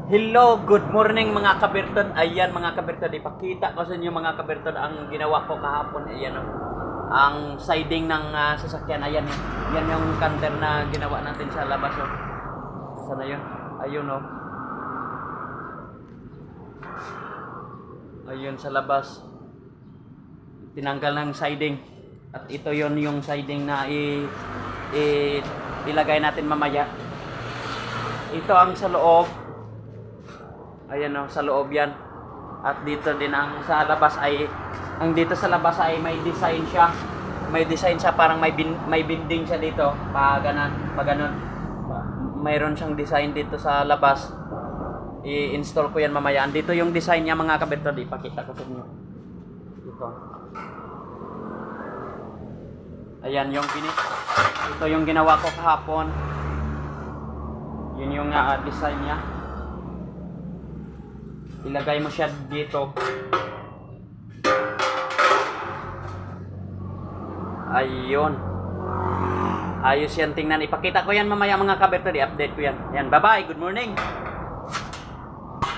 Hello, good morning mga kabirtod. Ayan mga kabirtod, ipakita ko sa inyo mga kabirtod ang ginawa ko kahapon. Ayan oh. Ang siding ng sasakyan. Ayan oh. Yan yung canter na ginawa natin sa labas oh. Sana yun? Ayun oh. Ayun sa labas. Tinanggal ng siding. At ito yon yung siding na ilagay natin mamaya. Ito ang sa loob. Ayan o, sa loob yan. At dito din ang sa labas ay, ang dito sa labas ay may design siya. May design siya, parang may binding siya dito. Pa ganun. Mayroon siyang design dito sa labas. I-install ko yan mamaya. Dito yung design niya mga kabirtod. Ipakita ko sa inyo. Dito. Ayan yung ito yung ginawa ko kahapon. Yun yung design niya. Ilagay mo siya dito. Ayun. Ayos yan tingnan. Ipakita ko yan mamaya mga kabirtod. I-update ko yan. Ayan, bye-bye. Good morning.